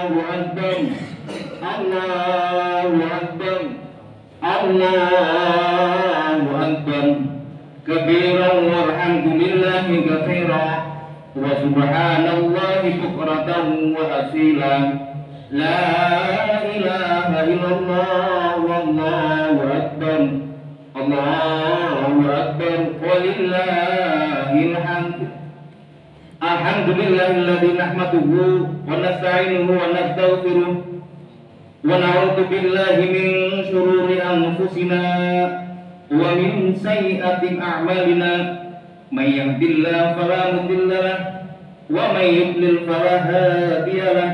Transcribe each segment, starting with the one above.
أكبر الله أكبر الله أكبر كبيرا والحمد لله كثيرا وسبحان الله بكرة وأصيلا لا إله إلا الله والله أكبر الله أكبر ولله الحمد الحمد لله الذي نحمده ونستعينه ونستغفره ونعوذ بالله من شرور أنفسنا ومن سيئات أعمالنا من يهد الله فلا مضل له ومن يضلل فلا هادي له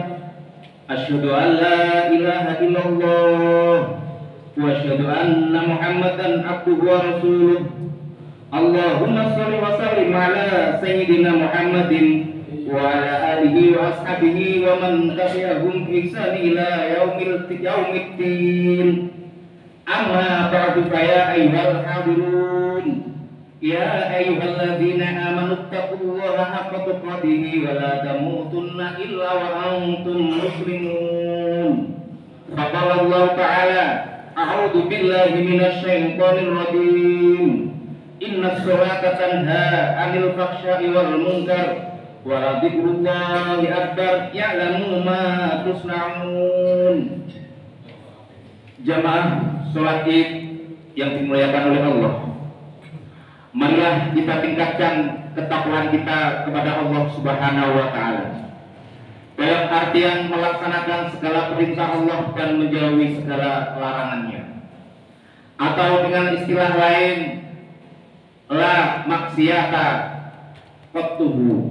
أشهد أن لا إله إلا الله وأشهد أن محمدا عبده ورسوله اللهم صل وسلم على سيدنا محمد وعلى آله وأصحابه ومن تبعهم بإحسان إلى يوم الدين أما بعد فيا أيها الحاضرون يا أيها الذين آمنوا اتقوا الله حق تقاته ولا تموتن إلا وأنتم مسلمون فقال الله تعالى أعوذ بالله من الشيطان الرجيم إن الصلاة تنهى عن الفحشاء والمنكر ولذكر الله أكبر يعلم ما تصنعون. Jamaah sholat Id yang dimuliakan oleh Allah, marilah kita tingkatkan ketakwaan kita kepada Allah Subhanahu wa Ta'ala dalam artian melaksanakan segala perintah Allah dan menjauhi segala larangannya, atau dengan istilah lain la maksiata qattuhu,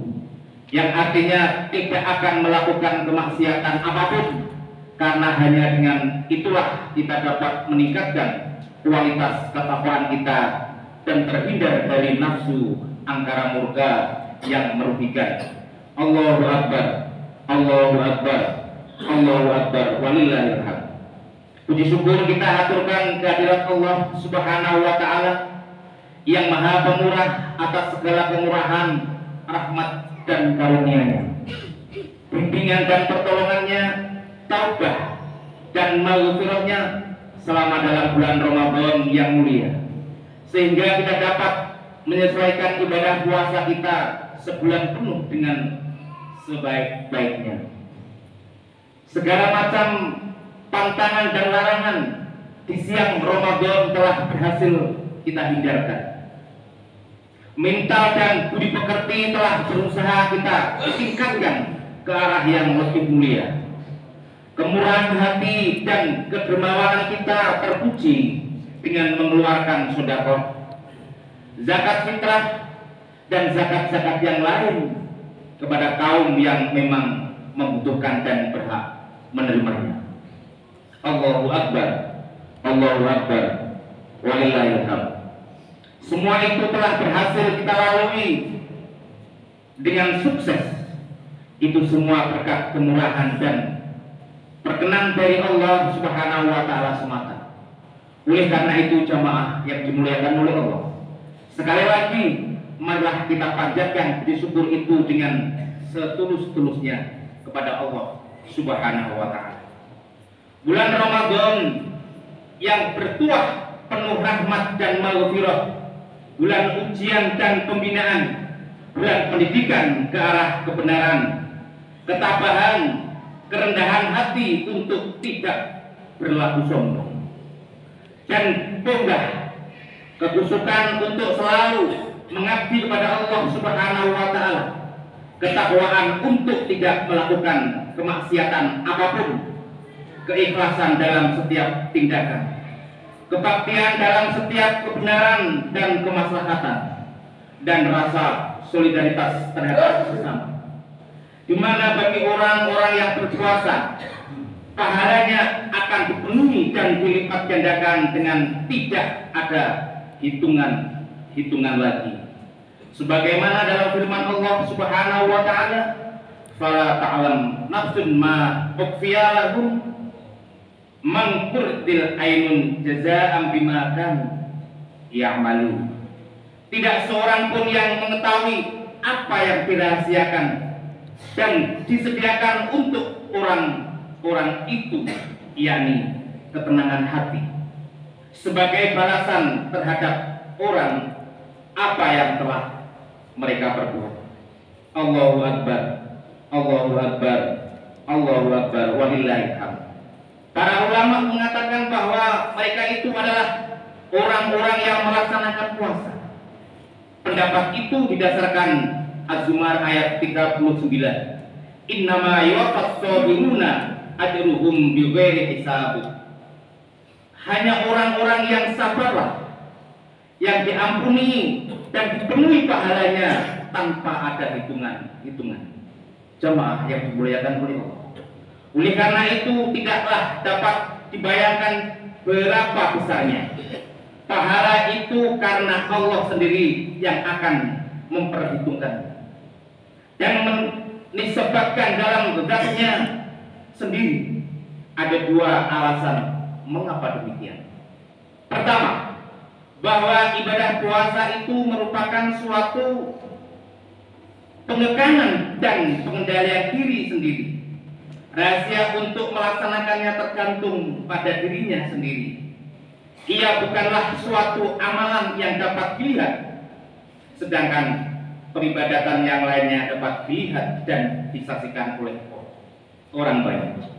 yang artinya tidak akan melakukan kemaksiatan apapun, karena hanya dengan itulah kita dapat meningkatkan kualitas ketakwaan kita dan terhindar dari nafsu angkara murka yang merugikan. Allahu Akbar, Allahu Akbar, Allahu Akbar, walillahil hamd. Puji syukur kita aturkan kehadirat Allah Subhanahu wa Ta'ala yang maha pemurah atas segala kemurahan, rahmat dan karunia-Nya, bimbingan dan pertolongannya, taubah dan maghfirah-Nya selama dalam bulan Ramadan yang mulia, sehingga kita dapat menyesuaikan ibadah puasa kita sebulan penuh dengan sebaik-baiknya. Segala macam pantangan dan larangan di siang Ramadan telah berhasil kita hindarkan. Mental dan budi pekerti telah berusaha kita tingkatkan ke arah yang lebih mulia. Kemurahan hati dan kedermawanan kita terpuji dengan mengeluarkan sedekah, zakat fitrah dan zakat-zakat yang lain kepada kaum yang memang membutuhkan dan berhak menerimanya. Allahu Akbar, Allahu Akbar, walillahil hamd. Semua itu telah berhasil kita lalui dengan sukses. Itu semua berkat kemurahan dan perkenan dari Allah Subhanahu wa Ta'ala semata. Oleh karena itu jamaah yang dimuliakan oleh Allah, sekali lagi marilah kita panjatkan puji syukur itu dengan setulus-tulusnya kepada Allah Subhanahu wa Ta'ala. Bulan Ramadan yang bertuah penuh rahmat dan maghfirah, bulan ujian dan pembinaan, bulan pendidikan ke arah kebenaran, ketabahan, kerendahan hati untuk tidak berlaku sombong, dan bongkah kekusukan untuk selalu mengabdi kepada Allah Subhanahu wa Ta'ala, ketakwaan untuk tidak melakukan kemaksiatan apapun, keikhlasan dalam setiap tindakan, kebaktian dalam setiap kebenaran dan kemaslahatan, dan rasa solidaritas terhadap sesama, di mana bagi orang-orang yang berpuasa pahalanya akan dipenuhi dan dilipat gandakan dengan tidak ada hitungan lagi. Sebagaimana dalam firman Allah Subhanahu wa Ta'ala, fala ta'lam nafsun ma ukhfiya lahum man qurtil ainun jazaa'an bima kanu ya'malu. Tidak seorang pun yang mengetahui apa yang dirahasiakan dan disediakan untuk orang-orang itu, yakni ketenangan hati, sebagai balasan terhadap orang apa yang telah mereka perbuat. Allahu Akbar, Allahu Akbar, Allahu Akbar, walillahil hamd. Para ulama mengatakan bahwa mereka itu adalah orang-orang yang melaksanakan puasa. Pendapat itu didasarkan Az-Zumar ayat 39. Innama yuwaffas shobiruna ajruhum bighairi hisab. Hanya orang-orang yang sabarlah yang diampuni dan dipenuhi pahalanya tanpa ada hitungan. Jamaah yang dimuliakan oleh Allah. Oleh karena itu tidaklah dapat dibayangkan berapa besarnya pahala itu, karena Allah sendiri yang akan memperhitungkan dan disebabkan dalam zatnya sendiri. Ada dua alasan mengapa demikian. Pertama, bahwa ibadah puasa itu merupakan suatu pengekanan dan pengendalian diri sendiri. Rahasia untuk melaksanakannya tergantung pada dirinya sendiri. Ia bukanlah suatu amalan yang dapat dilihat, sedangkan peribadatan yang lainnya dapat dilihat dan disaksikan oleh orang banyak.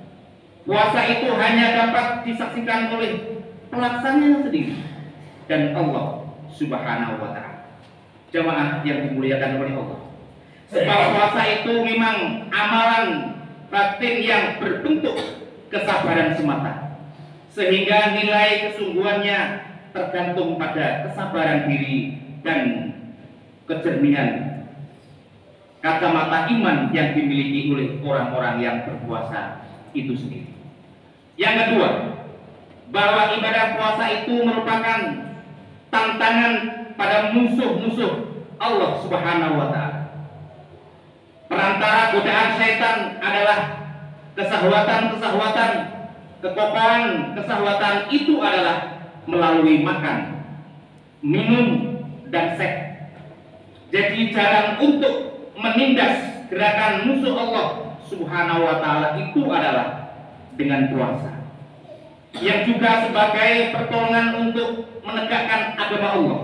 Puasa itu hanya dapat disaksikan oleh pelaksananya sendiri dan Allah Subhanahu wa Ta'ala. Jamaah yang dimuliakan oleh Allah, sebab puasa itu memang amalan batin yang berbentuk kesabaran semata, sehingga nilai kesungguhannya tergantung pada kesabaran diri dan kejernihan kacamata iman yang dimiliki oleh orang-orang yang berpuasa itu sendiri. Yang kedua, bahwa ibadah puasa itu merupakan tantangan pada musuh-musuh Allah Subhanahu wa Ta'ala. Perantara godaan syaitan adalah kesahwatan, kekokohan kesahwatan itu adalah melalui makan, minum, dan seks. Jadi jalan untuk menindas gerakan musuh Allah Subhanahu wa Ta'ala itu adalah dengan puasa, yang juga sebagai pertolongan untuk menegakkan agama Allah.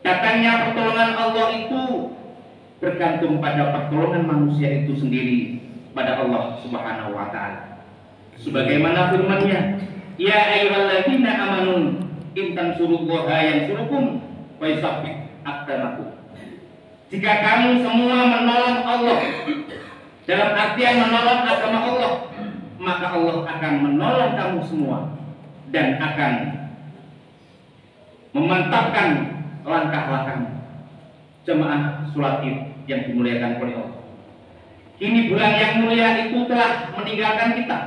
Datangnya pertolongan Allah itu bergantung pada pertolongan manusia itu sendiri pada Allah Subhanahu wa Ta'ala. Sebagaimana firman-Nya, ya ayyuhalladzina amanu in tansurullaha yansurukum wa yusabbit aqdamakum. Jika kamu semua menolong Allah, dalam artian menolong agama Allah, maka Allah akan menolong kamu semua dan akan memantapkan langkah-langkahmu. Jemaah sholat Id yang dimuliakan oleh Allah, kini bulan yang mulia itu telah meninggalkan kita.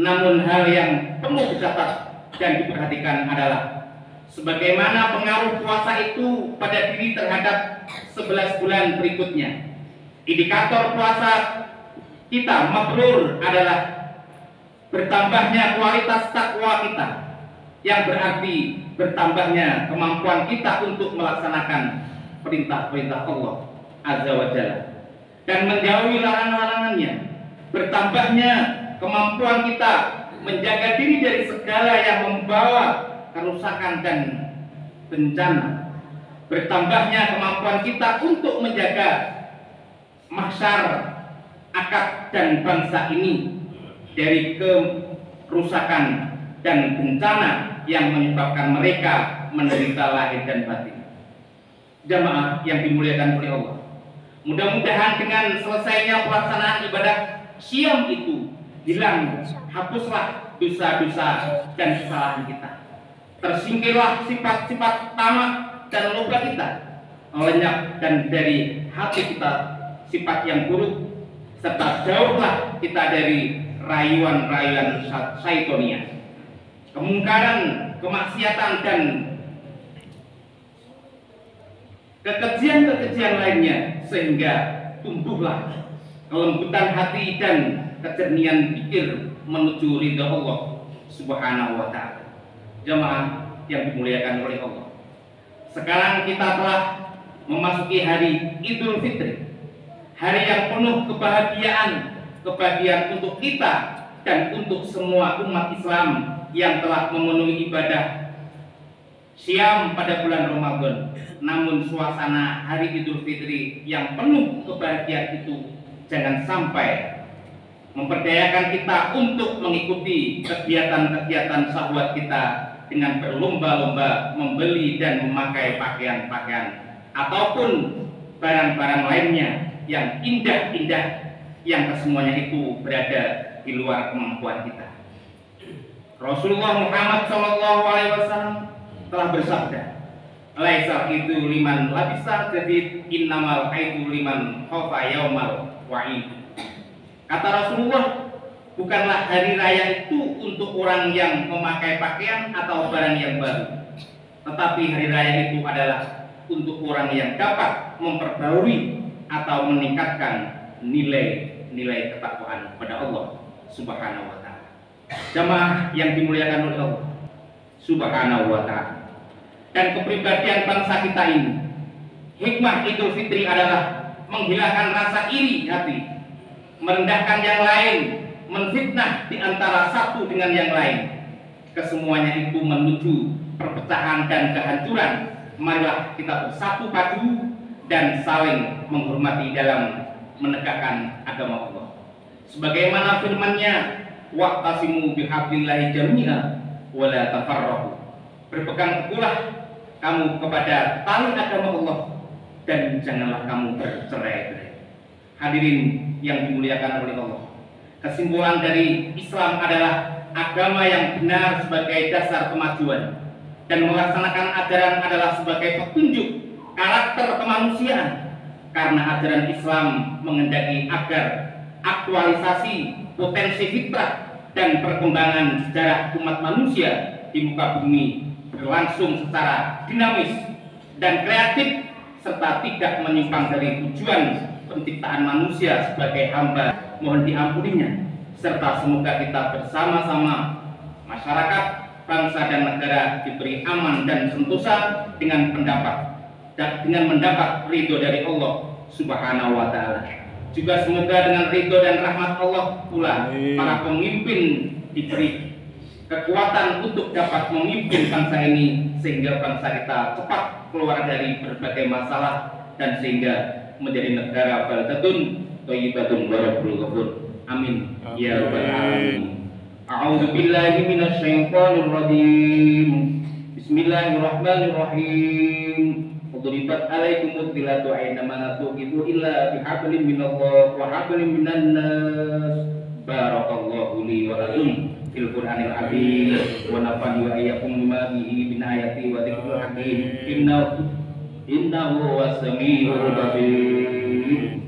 Namun hal yang perlu dicatat dan diperhatikan adalah sebagaimana pengaruh puasa itu pada diri terhadap 11 bulan berikutnya. Indikator puasa kita mabrur adalah bertambahnya kualitas takwa kita, yang berarti bertambahnya kemampuan kita untuk melaksanakan perintah-perintah Allah Azza wa Jalla dan menjauhi larangan-larangannya. Bertambahnya kemampuan kita menjaga diri dari segala yang membawa kerusakan dan bencana. Bertambahnya kemampuan kita untuk menjaga mahsyar, akad dan bangsa ini dari kerusakan dan bencana yang menyebabkan mereka menderita lahir dan batin. Jamaah yang dimuliakan oleh Allah, mudah-mudahan dengan selesainya pelaksanaan ibadah Syam itu hilang, hapuslah dosa-dosa dan kesalahan kita. Tersingkirlah sifat-sifat tamak dan loba kita, lenyap dan dari hati kita sifat yang buruk, serta jauhlah kita dari rayuan-rayuan syaitonia, kemungkaran, kemaksiatan dan kekejian-kekejian lainnya, sehingga tumbuhlah kelembutan hati dan kejernihan pikir menuju ridha Allah Subhanahu wa Ta'ala. Jamaah yang dimuliakan oleh Allah, sekarang kita telah memasuki hari Idul Fitri, hari yang penuh kebahagiaan untuk kita dan untuk semua umat Islam yang telah memenuhi ibadah Syam pada bulan Ramadan. Namun suasana hari Idul Fitri yang penuh kebahagiaan itu jangan sampai memperdayakan kita untuk mengikuti kegiatan-kegiatan syahwat kita dengan berlomba-lomba membeli dan memakai pakaian-pakaian ataupun barang-barang lainnya yang indah-indah yang kesemuanya itu berada di luar kemampuan kita. Rasulullah Muhammad SAW telah bersabda, "Laisa itu liman labisa jadid, innamal aidu liman khafa yaumal wa'id." Kata Rasulullah, bukanlah hari raya itu untuk orang yang memakai pakaian atau barang yang baru, tetapi hari raya itu adalah untuk orang yang dapat memperbarui atau meningkatkan nilai-nilai ketakwaan kepada Allah Subhanahu wa Ta'ala. Jamaah yang dimuliakan oleh Allah Subhanahu wa Ta'ala, dan kepribadian bangsa kita ini, hikmah Idul Fitri adalah menghilangkan rasa iri hati, merendahkan yang lain, menfitnah di antara satu dengan yang lain. Kesemuanya itu menuju perpecahan dan kehancuran. Marilah kita bersatu padu dan saling menghormati dalam menegakkan agama Allah. Sebagaimana firman-Nya, "Wa'tasimu bihablillahi jami'a wa la tafarraqu." Berpegang teguhlah kamu kepada tali agama Allah dan janganlah kamu bercerai-berai. Hadirin yang dimuliakan oleh Allah, kesimpulan dari Islam adalah agama yang benar sebagai dasar kemajuan, dan melaksanakan ajaran adalah sebagai petunjuk karakter kemanusiaan. Karena ajaran Islam menghendaki agar aktualisasi potensi fitrah dan perkembangan sejarah umat manusia di muka bumi berlangsung secara dinamis dan kreatif, serta tidak menyimpang dari tujuan penciptaan manusia sebagai hamba mohon diampuninya, serta semoga kita bersama-sama masyarakat, bangsa dan negara diberi aman dan sentosa dengan mendapat ridho dari Allah Subhanahu wa Ta'ala. Juga semoga dengan ridho dan rahmat Allah pula para pemimpin diberi kekuatan untuk dapat memimpin bangsa ini, sehingga bangsa kita cepat keluar dari berbagai masalah dan sehingga menjadi negara baldatun thayyibatun wa rabbul ghafur. Amin ya rabbal alamin. A'udzu billahi minasyaitonir rajim. Bismillahirrahmanirrahim. Udribat alaikumud dilatu aina ma tuqifu illa bihablin minallah wa hablin minan nas. Barakallahu li wa lakum fil Qur'anil azim wa nafa'ani wa iyyakum bima bihi min ayati wa dzikril hakim. Innahu was-sami'ul basir.